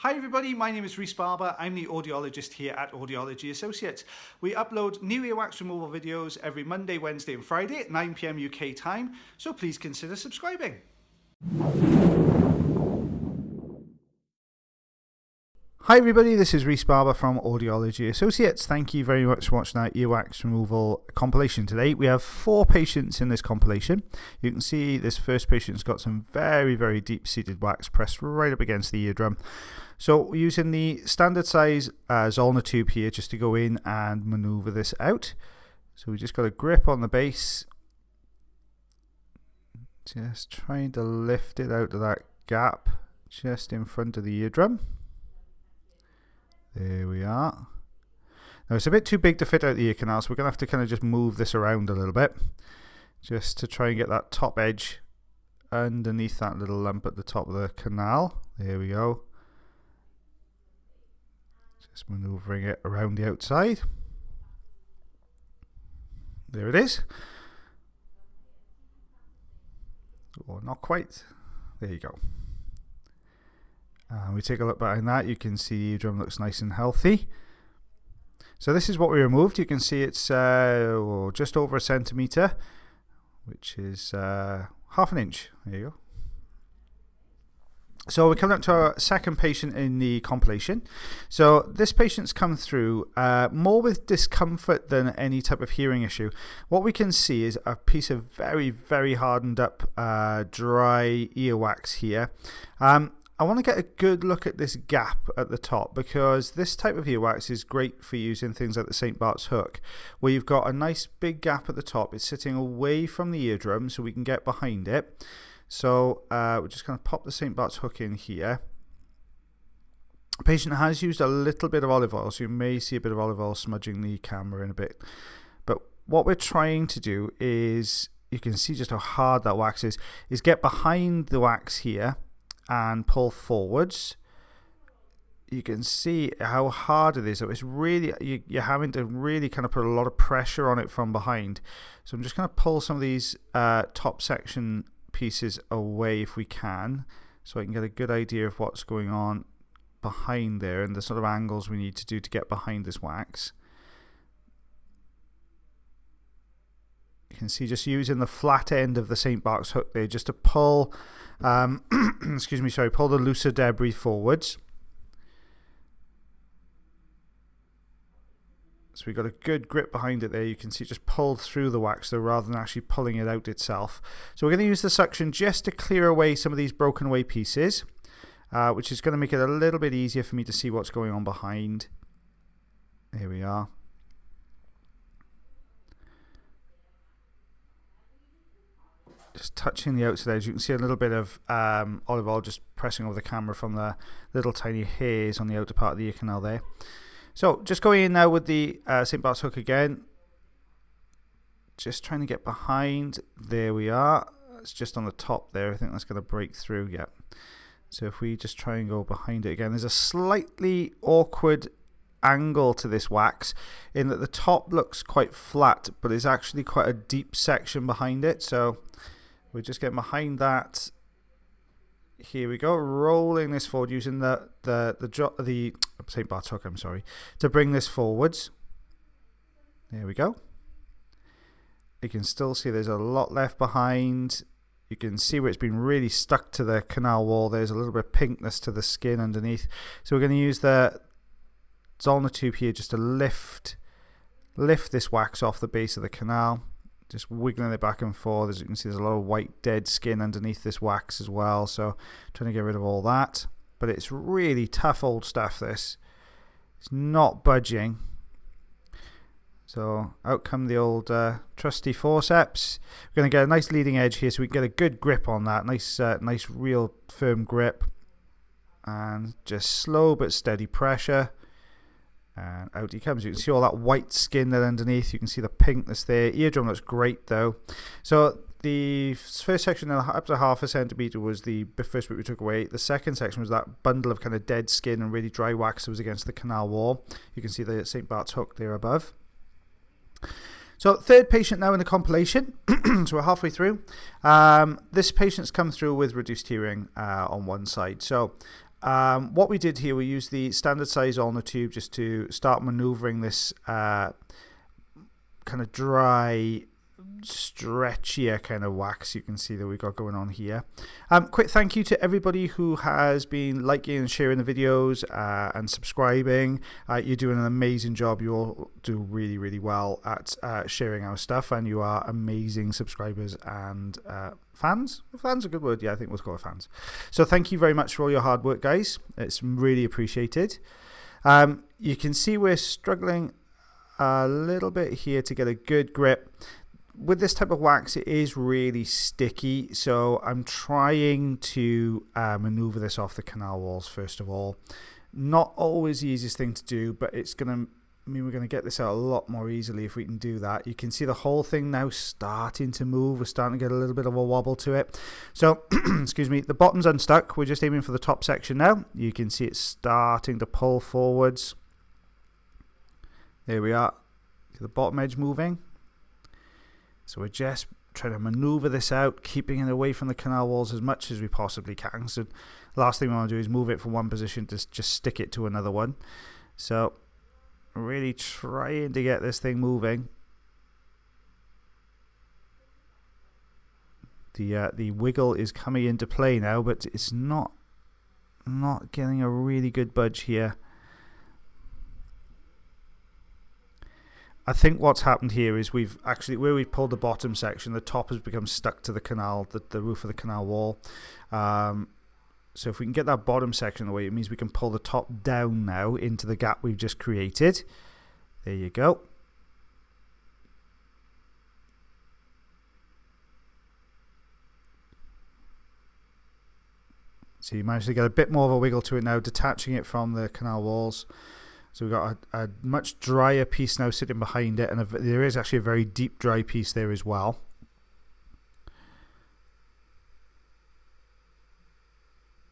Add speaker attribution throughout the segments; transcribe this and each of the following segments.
Speaker 1: Hi everybody, my name is Rhys Barber. I'm the audiologist here at Audiology Associates. We upload new earwax removal videos every Monday, Wednesday and Friday at 9 PM UK time, so please consider subscribing. Hi everybody, this is Rhys Barber from Audiology Associates. Thank you very much for watching our earwax removal compilation today. We have 4 patients in this compilation. You can see this first patient's got some very deep-seated wax pressed right up against the eardrum. So we're using the standard size Zollner tube here just to go in and maneuver this out. So we just got a grip on the base. Just trying to lift it out of that gap just in front of the eardrum. There we are. Now it's a bit too big to fit out the ear canal, so we're going to have to kind of just move this around a little bit just to try and get that top edge underneath that little lump at the top of the canal. There we go. Just maneuvering it around the outside. There it is. Oh, not quite. There you go. We take a look behind that. You can see the eardrum looks nice and healthy. So this is what we removed. You can see it's just over 1 centimetre, which is half an inch. There you go. So we're coming up to our second patient in the compilation. So this patient's come through more with discomfort than any type of hearing issue. What we can see is a piece of very hardened up dry earwax here. I want to get a good look at this gap at the top, because this type of earwax is great for using things like the St. Bart's hook, where you've got a nice big gap at the top. It's sitting away from the eardrum so we can get behind it. So we're just going to pop the St. Bart's hook in here. The patient has used a little bit of olive oil, so you may see a bit of olive oil smudging the camera in a bit. But what we're trying to do is, you can see just how hard that wax is get behind the wax here and pull forwards. You can see how hard it is. So it's really, you're having to really kind of put a lot of pressure on it from behind. So I'm just going to pull some of these top section pieces away if we can, so I can get a good idea of what's going on behind there and the sort of angles we need to do to get behind this wax. You can see just using the flat end of the St. Bart's hook there just to pull excuse me, sorry, pull the looser debris forwards. So we've got a good grip behind it there. You can see it just pulled through the wax though, rather than actually pulling it out itself. So we're going to use the suction just to clear away some of these broken away pieces, which is going to make it a little bit easier for me to see what's going on behind. Here we are. Just touching the outside edge. You can see a little bit of olive oil just pressing over the camera from the little tiny hairs on the outer part of the ear canal there. So just going in now with the St. Bart's hook again. Just trying to get behind. There we are. It's just on the top there. I think that's going to break through. Yeah. So if we just try and go behind it again, there's a slightly awkward angle to this wax in that the top looks quite flat, but it's actually quite a deep section behind it. So we're just getting behind that. Here we go, rolling this forward using the St. Bart's hook, I'm sorry, to bring this forwards. There we go. You can still see there's a lot left behind. You can see where it's been really stuck to the canal wall. There's a little bit of pinkness to the skin underneath. So we're going to use the Zollner tube here just to lift this wax off the base of the canal. Just wiggling it back and forth. As you can see, there's a lot of white dead skin underneath this wax as well, so trying to get rid of all that. But it's really tough old stuff, this. It's not budging. So out come the old trusty forceps. We're going to get a nice leading edge here so we can get a good grip on that. Nice real firm grip. And just slow but steady pressure. And out he comes. You can see all that white skin there underneath. You can see the pinkness there. Eardrum looks great though. So the first section up to 0.5 centimetre was the first bit we took away. The second section was that bundle of kind of dead skin and really dry wax that was against the canal wall. You can see the St. Bart's hook there above. So third patient now in the compilation. So we're halfway through. This patient's come through with reduced hearing on one side. So what we did here, we used the standard size ulnar tube just to start maneuvering this kind of dry, stretchier kind of wax you can see that we got going on here. Quick thank you to everybody who has been liking and sharing the videos and subscribing. You're doing an amazing job. You all do really, really well at sharing our stuff, and you are amazing subscribers and fans. Fans a good word? Yeah, I think we'll call it fans. So thank you very much for all your hard work, guys. It's really appreciated. You can see we're struggling a little bit here to get a good grip. With this type of wax, it is really sticky, so I'm trying to maneuver this off the canal walls first of all. Not always the easiest thing to do, but it's going to mean we're going to get this out a lot more easily if we can do that. You can see the whole thing now starting to move. We're starting to get a little bit of a wobble to it. So, excuse me, the bottom's unstuck. We're just aiming for the top section now. You can see it's starting to pull forwards. There we are. See the bottom edge moving. So we're just trying to maneuver this out, keeping it away from the canal walls as much as we possibly can. So last thing we want to do is move it from one position to just stick it to another one. So really trying to get this thing moving. The wiggle is coming into play now, but it's not getting a really good budge here. I think what's happened here is we've actually, where we've pulled the bottom section, the top has become stuck to the canal, the roof of the canal wall. So if we can get that bottom section away, it means we can pull the top down now into the gap we've just created. There you go. So you managed to get a bit more of a wiggle to it now, detaching it from the canal walls. So we've got a much drier piece now sitting behind it, and there is actually a very deep dry piece there as well.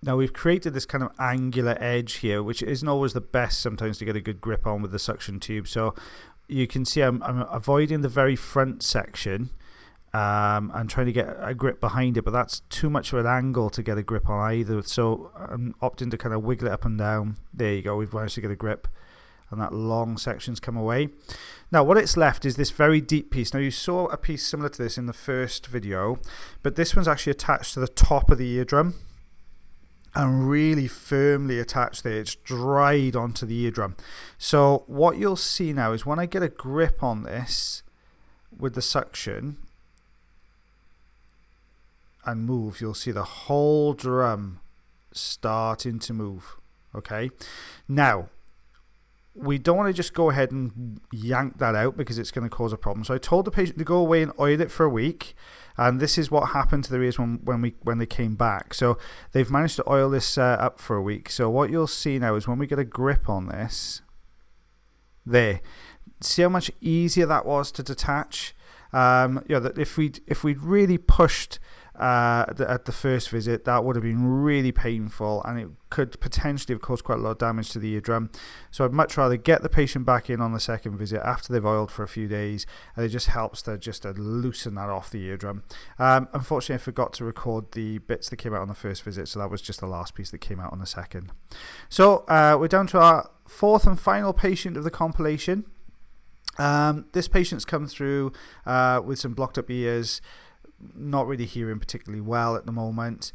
Speaker 1: Now we've created this kind of angular edge here, which isn't always the best sometimes to get a good grip on with the suction tube. So you can see I'm avoiding the very front section and trying to get a grip behind it, but that's too much of an angle to get a grip on either. So I'm opting to kind of wiggle it up and down. There you go, we've managed to get a grip. And that long section's come away. Now what it's left is this very deep piece. Now you saw a piece similar to this in the first video, but this one's actually attached to the top of the eardrum and really firmly attached there. It's dried onto the eardrum. So what you'll see now is when I get a grip on this with the suction and move, you'll see the whole drum starting to move. Okay, now we don't want to just go ahead and yank that out because it's going to cause a problem. So I told the patient to go away and oil it for a week, and this is what happened to their ears when they came back. So they've managed to oil this up for a week. So what you'll see now is when we get a grip on this, there, see how much easier that was to detach. That if we'd really pushed at the first visit, that would have been really painful, and it could potentially have caused quite a lot of damage to the eardrum. So I'd much rather get the patient back in on the second visit after they've oiled for a few days, and it just helps to loosen that off the eardrum. Unfortunately, I forgot to record the bits that came out on the first visit, so that was just the last piece that came out on the second. So we're down to our fourth and final patient of the compilation. This patient's come through with some blocked up ears, not really hearing particularly well at the moment.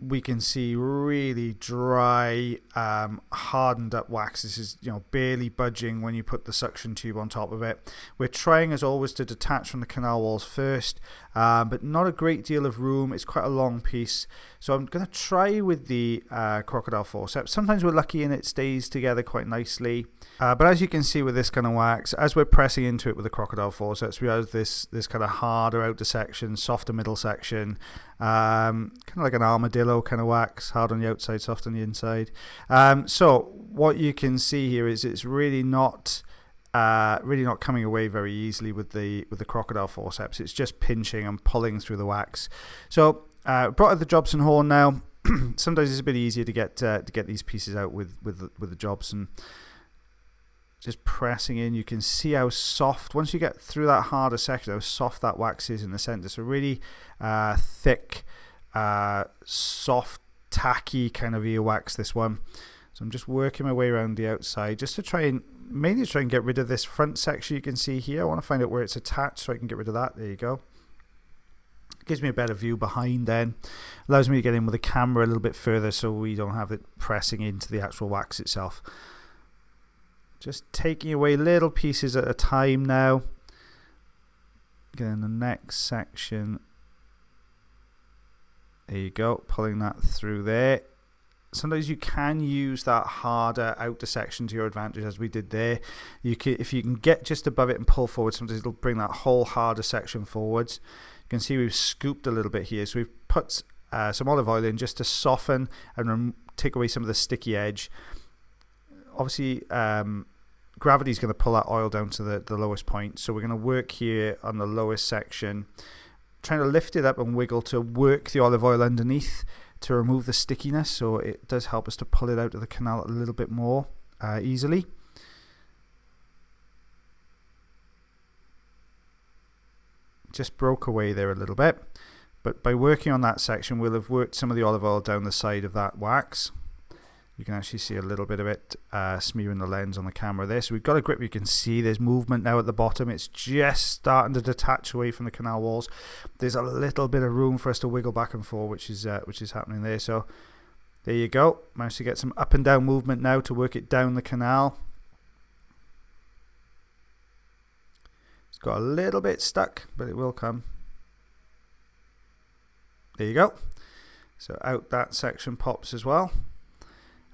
Speaker 1: We can see really dry, hardened up wax. This is, barely budging when you put the suction tube on top of it. We're trying as always to detach from the canal walls first, but not a great deal of room. It's quite a long piece. So I'm going to try with the crocodile forceps. Sometimes we're lucky and it stays together quite nicely. But as you can see with this kind of wax, as we're pressing into it with the crocodile forceps, we have this kind of harder outer section, softer middle section, kind of like an armadillo kind of wax, hard on the outside, soft on the inside. So what you can see here is it's really not coming away very easily with the crocodile forceps. It's just pinching and pulling through the wax. So brought out the Jobson horn now. Sometimes it's a bit easier to get these pieces out with the Jobson. Just pressing in, you can see how soft, once you get through that harder section, how soft that wax is in the center. So really thick, soft tacky kind of earwax, this one. So I'm just working my way around the outside just to mainly try and get rid of this front section you can see here. I want to find out where it's attached so I can get rid of that. There you go. Gives me a better view behind then. Allows me to get in with the camera a little bit further so we don't have it pressing into the actual wax itself. Just taking away little pieces at a time now. Getting the next section. There you go, pulling that through there. Sometimes you can use that harder outer section to your advantage, as we did there. If you can get just above it and pull forward, sometimes it'll bring that whole harder section forwards. You can see we've scooped a little bit here, so we've put some olive oil in just to soften and take away some of the sticky edge. Obviously, gravity is going to pull that oil down to the lowest point, so we're going to work here on the lowest section, trying to lift it up and wiggle to work the olive oil underneath to remove the stickiness, so it does help us to pull it out of the canal a little bit more easily. Just broke away there a little bit, but by working on that section we'll have worked some of the olive oil down the side of that wax. You can actually see a little bit of it smearing the lens on the camera there. So we've got a grip. You can see there's movement now at the bottom. It's just starting to detach away from the canal walls. There's a little bit of room for us to wiggle back and forth, which is happening there. So there you go. Managed to get some up and down movement now to work it down the canal. It's got a little bit stuck, but it will come. There you go. So out that section pops as well.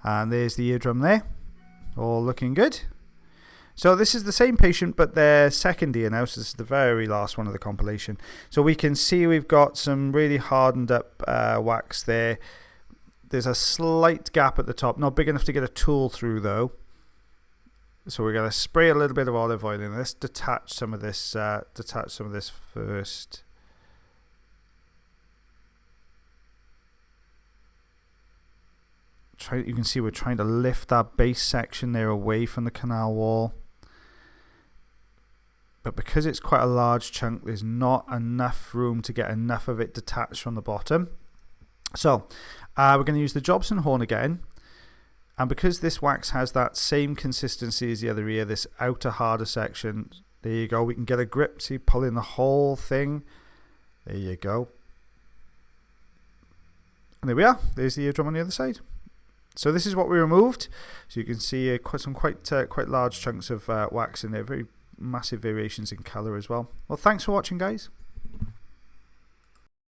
Speaker 1: And there's the eardrum there, all looking good. So this is the same patient, but their second ear now. So this is the very last one of the compilation. So we can see we've got some really hardened up wax there. There's a slight gap at the top, not big enough to get a tool through though. So we're going to spray a little bit of olive oil in. Let's detach some of this first. You can see we're trying to lift that base section there away from the canal wall, but because it's quite a large chunk, there's not enough room to get enough of it detached from the bottom. So we're going to use the Jobson horn again, and because this wax has that same consistency as the other ear, this outer harder section, there you go, we can get a grip. See, pull in the whole thing. There you go, and there we are. There's the eardrum on the other side. So this is what we removed. So you can see some quite large chunks of wax in there. Very massive variations in colour as well. Well, thanks for watching, guys.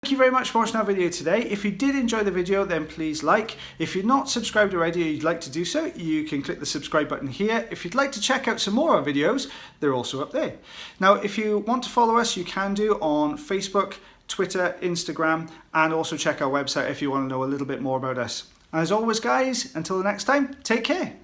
Speaker 1: Thank you very much for watching our video today. If you did enjoy the video, then please like. If you're not subscribed already and you'd like to do so, you can click the subscribe button here. If you'd like to check out some more of our videos, they're also up there. Now, if you want to follow us, you can do on Facebook, Twitter, Instagram, and also check our website if you want to know a little bit more about us. As always, guys, until the next time, take care.